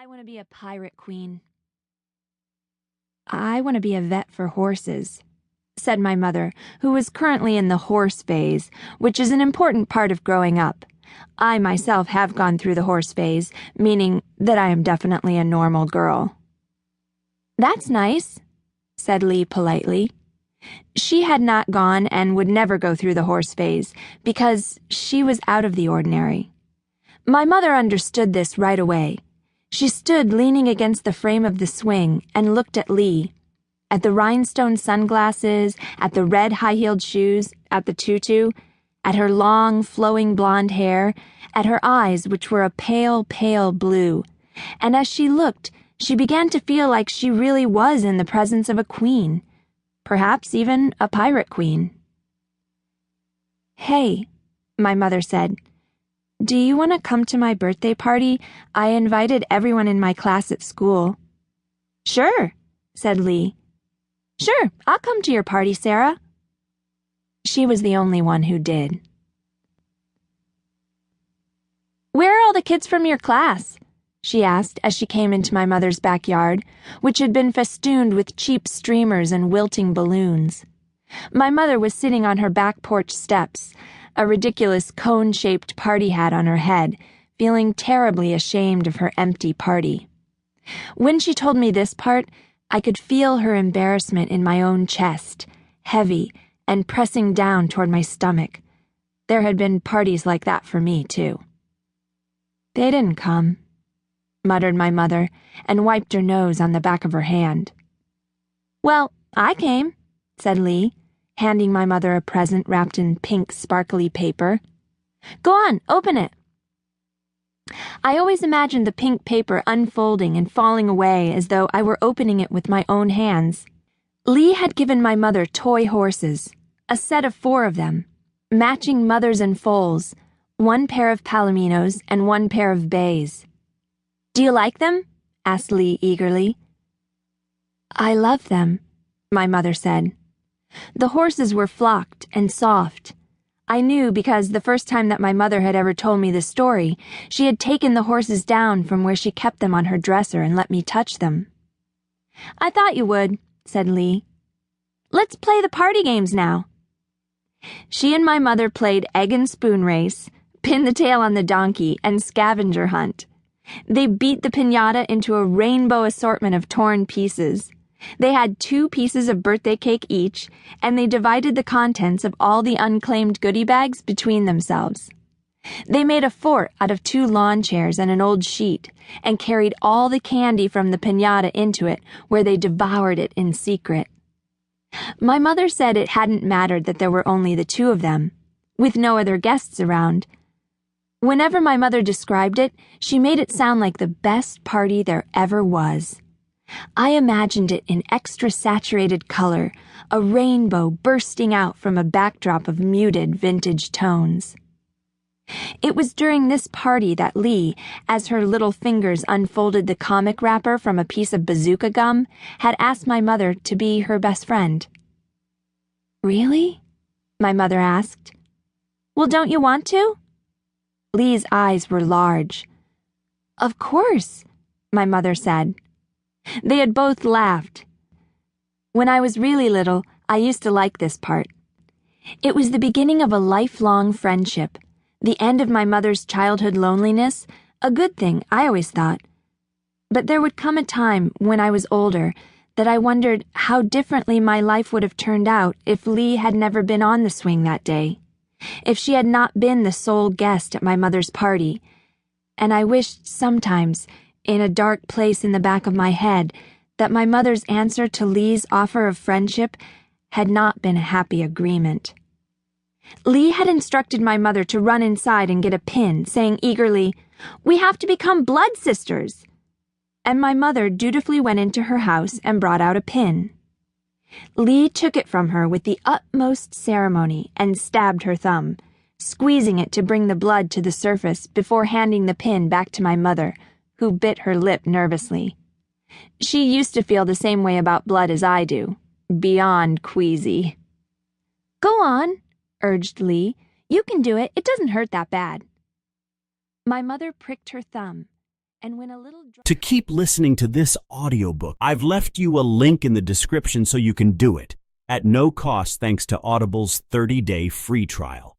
I want to be a pirate queen. I want to be a vet for horses, said my mother, who was currently in the horse phase, which is an important part of growing up. I myself have gone through the horse phase, meaning that I am definitely a normal girl. That's nice, said Lee politely. She had not gone and would never go through the horse phase because she was out of the ordinary. My mother understood this right away. She stood leaning against the frame of the swing and looked at Lee, at the rhinestone sunglasses, at the red high-heeled shoes, at the tutu, at her long, flowing blonde hair, at her eyes, which were a pale, pale blue. And as she looked, she began to feel like she really was in the presence of a queen, perhaps even a pirate queen. "Hey," my mother said. "Do you want to come to my birthday party? I invited everyone in my class at school." "Sure," said Lee. "Sure, I'll come to your party, Sarah." She was the only one who did. "Where are all the kids from your class?" she asked as she came into my mother's backyard, which had been festooned with cheap streamers and wilting balloons. My mother was sitting on her back porch steps, a ridiculous cone-shaped party hat on her head, feeling terribly ashamed of her empty party. When she told me this part, I could feel her embarrassment in my own chest, heavy and pressing down toward my stomach. There had been parties like that for me, too. "They didn't come," muttered my mother, and wiped her nose on the back of her hand. "Well, I came," said Lee, handing my mother a present wrapped in pink, sparkly paper. "Go on, open it." I always imagined the pink paper unfolding and falling away as though I were opening it with my own hands. Lee had given my mother toy horses, a set of 4 of them, matching mothers and foals, 1 pair of palominos and 1 pair of bays. "Do you like them?" asked Lee eagerly. "I love them," my mother said. The horses were flocked and soft. I knew because the first time that my mother had ever told me the story, she had taken the horses down from where she kept them on her dresser and let me touch them. "I thought you would," said Lee. "Let's play the party games now." She and my mother played egg and spoon race, pin the tail on the donkey, and scavenger hunt. They beat the piñata into a rainbow assortment of torn pieces. They had 2 pieces of birthday cake each, and they divided the contents of all the unclaimed goodie bags between themselves. They made a fort out of 2 lawn chairs and an old sheet, and carried all the candy from the piñata into it, where they devoured it in secret. My mother said it hadn't mattered that there were only the 2 of them, with no other guests around. Whenever my mother described it, she made it sound like the best party there ever was. I imagined it in extra saturated color, a rainbow bursting out from a backdrop of muted vintage tones. It was during this party that Lee, as her little fingers unfolded the comic wrapper from a piece of bazooka gum, had asked my mother to be her best friend. "Really?" my mother asked. "Well, don't you want to?" Lee's eyes were large. "Of course," my mother said. They had both laughed. When I was really little, I used to like this part. It was the beginning of a lifelong friendship, the end of my mother's childhood loneliness, a good thing, I always thought. But there would come a time when I was older that I wondered how differently my life would have turned out if Lee had never been on the swing that day, if she had not been the sole guest at my mother's party, and I wished sometimes, in a dark place in the back of my head, that my mother's answer to Lee's offer of friendship had not been a happy agreement. Lee had instructed my mother to run inside and get a pin, saying eagerly, "We have to become blood sisters." And my mother dutifully went into her house and brought out a pin. Lee took it from her with the utmost ceremony and stabbed her thumb, squeezing it to bring the blood to the surface before handing the pin back to my mother, who bit her lip nervously. She used to feel the same way about blood as I do, beyond queasy. "Go on," urged Lee. "You can do it. It doesn't hurt that bad." My mother pricked her thumb, and when a little To keep listening to this audiobook, I've left you a link in the description so you can do it at no cost thanks to Audible's 30-day free trial.